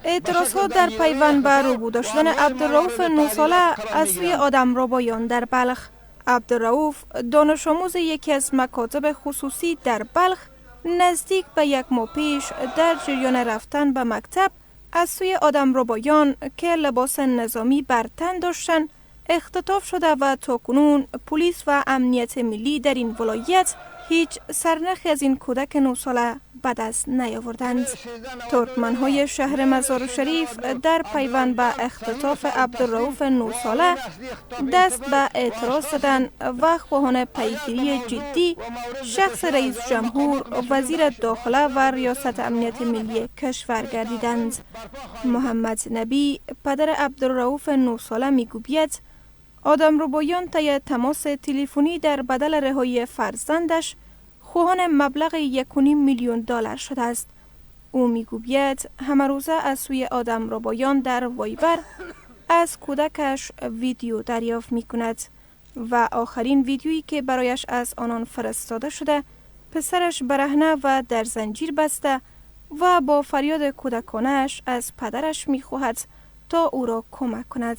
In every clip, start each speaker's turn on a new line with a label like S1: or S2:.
S1: اعتراضات در پیوند به روبوده شدن عبدالرؤوف 9 ساله از سوی آدمربایان در بلخ. عبدالرؤوف دانش آموز یکی از مکاتب خصوصی در بلخ نزدیک به 1 ماه پیش در جریان رفتن به مکتب از سوی آدمربایان که لباس نظامی بر تن داشتند اختطاف شده و تاکنون پلیس و امنیت ملی در این ولایت هیچ سرنخی از این کودک 9 ساله به دست نیاوردند. ترکمن‌های شهر مزار شریف در پیوند به اختطاف عبدالرؤوف 9 ساله دست به اعتراض زدند و خواهان پیگیری جدی شخص رئیس جمهور، وزیر داخله و ریاست امنیت ملی کشور گردیدند. محمد نبی پدر عبدالرؤوف 9 ساله میگوید آدمربایان طی تماس تلفنی در بدل رهایی فرزندش خواهان مبلغ 1.5 میلیون دلار شده است. او میگوید همه روزه از سوی آدمربایان در وایبر از کودکش ویدیو دریافت می کند و آخرین ویدیویی که برایش از آنان فرستاده شده پسرش برهنه و در زنجیر بسته و با فریاد کودکانش از پدرش می خواهد تا او را کمک کند.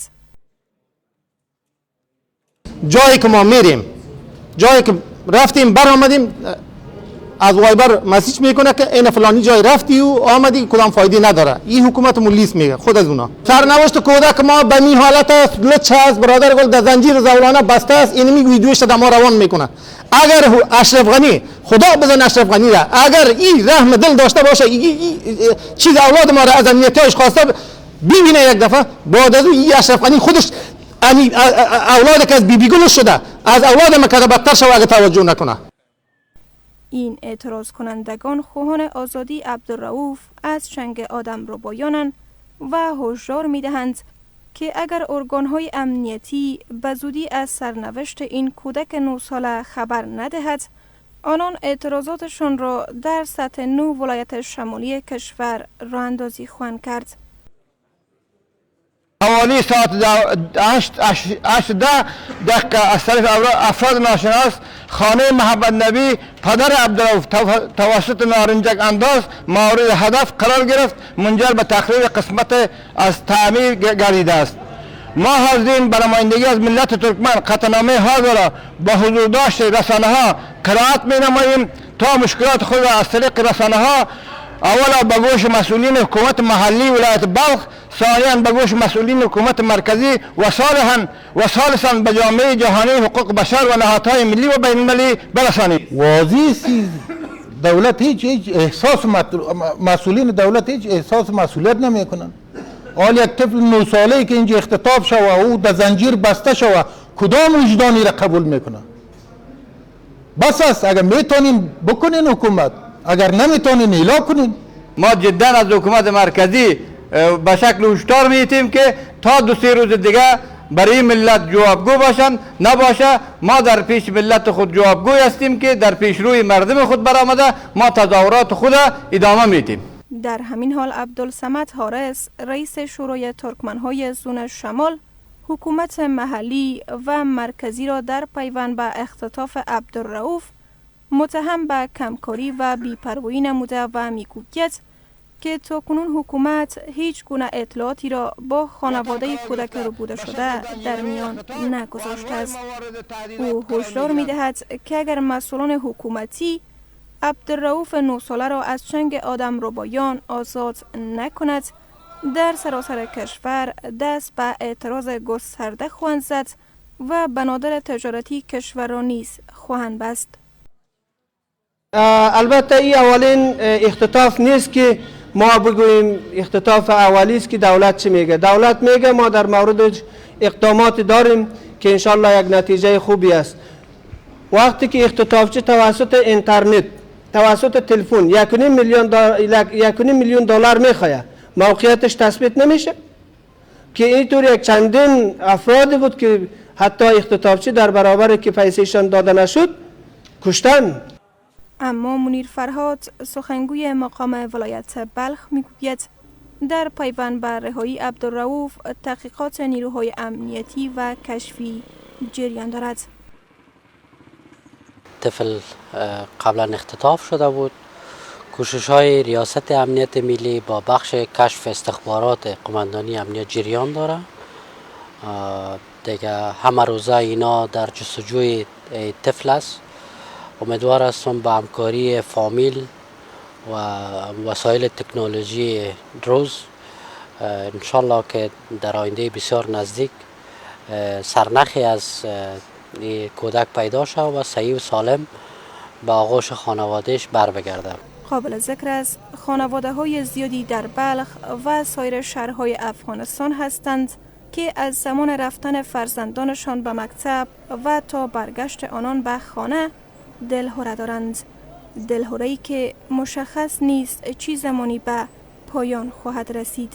S2: جایی که ما میریم، جایی که رفتیم برآمدیم از وایبر مسیج میکنه که این فلانی جای رفتی و آمدی کدام فایده نداره. این حکومت لیست میگه خود از اونا. سرنوشت کودک ما به این حالت است، لچ است، برادر گل در زنجیر زولانه بسته است. این میگه ویدیوش در ما روان میکنه. اگر اشرف غنی خدا بزن اشرف غنی را، اگر این رحم دل داشته باشه چیز اولاد ما را از امنیتیش خواسته ببینه یک دفعه، بعد از این اشرف غنی خودش اولاد که از بیبی گل شده از اولاد ما که بدتر شو اگه توجه نکنه.
S1: این اعتراض کنندگان خواهان آزادی عبدالرؤوف از چنگ آدمربایانند و هشدار می‌دهند که اگر ارگان‌های امنیتی به زودی از سرنوشت این کودک 9 ساله خبر ندهد، آنان اعتراضاتشان را در سطح 9 ولایت شمالی کشور راه اندازی خواهند کرد.
S3: حوالی ساعت 8:10 از طرف افراد ناشناس خانه محمد نبی پدر عبدالرؤوف توسط نارنجک انداز مورد هدف قرار گرفت، منجر به تخریب قسمت از تعمیر گردیده است. ما حاضرین به نمایندگی از ملت ترکمن قطعنامه ها را با حضور داشت رسانه ها قرائت می نماییم تا مشکلات خود را از طریق رسانه ها اولا به گوش مسئولین حکومت محلی ولایت بلخ، ثانیاً به گوش مسئولین حکومت مرکزی و ثالثاً به جامعه جهانی حقوق بشر و نهادهای ملی و بین المللی برسانیم.
S4: واضح است دولت هیچ احساس مسئولین دولت هیچ احساس مسئولیت نمیکنن. حال یک طفل 9 ساله‌ای که اینجا اختطاف شوه او در زنجیر بسته شوه کدام وجدانی را قبول میکنه؟ بس است، اگر میتونین بکنین حکومت، اگر نمیتونین اعلام کنین.
S3: ما جدا از حکومت مرکزی به شکل هشدار میتیم که تا 2-3 روز دیگه برای ملت جوابگو باشند، نباشه ما در پیش ملت خود جوابگوی هستیم که در پیش روی مردم خود برآمده ما تظاهرات خود ادامه میدیم.
S1: در همین حال عبدالصمد حارس رئیس شورای ترکمنهای زون شمال حکومت محلی و مرکزی را در پیوند به اختطاف عبدالرؤوف متهم به کمکاری و بی‌پروایی نموده و میگوید که تاکنون حکومت هیچ گونه اطلاعاتی را با خانواده کودک ربوده شده در میان نگذاشته است. او هشدار می‌دهد که اگر مسئولان حکومتی عبدالرؤوف 9 ساله را از چنگ آدمربایان آزاد نکند، در سراسر کشور دست به اعتراض گسترده خواهند زد و بنادر تجارتی کشور را نیز خواهند بست.
S5: البته این اولین اختطاف نیست که ما بگوییم اختطاف اولی است که دولت چی میگه. دولت میگه ما در مورد اقدامات داریم که انشالله یک نتیجه خوبی است. وقتی که اختطافچی توسط اینترنت، توسط تلفن 1.5 میلیون دلار میخواه، موقعیتش تثبیت نمیشه که اینطور یک چندین افرادی بود که حتی اختطافچی در برابر که پیسهشان داده نشد کشتن.
S1: اما منیر فرهاد سخنگوی مقام ولایت بلخ میگوید در پیوند به رهایی عبدالرؤوف تحقیقات نیروهای امنیتی و کشفی جریان دارد.
S6: طفل قبلا اختطاف شده بود، کوشش‌های ریاست امنیت ملی با بخش کشف استخبارات قماندانی امنیت جریان داره. دیگه همه روزه اینا در جستجوی طفل است. امیدوار هستم با همکاری فامیل و وسایل تکنولوژی دروز انشالله که در آینده بسیار نزدیک سرنخی از کودک پیدا شد و صحیح و سالم به آغوش خانوادهش بر بگرده.
S1: قابل ذکر است خانواده های زیادی در بلخ و سایر شهرهای افغانستان هستند که از زمان رفتن فرزندانشان به مکتب و تا برگشت آنان به خانه دلهره دارند. دلهره‌ای که مشخص نیست چه زمانی به پایان خواهد رسید.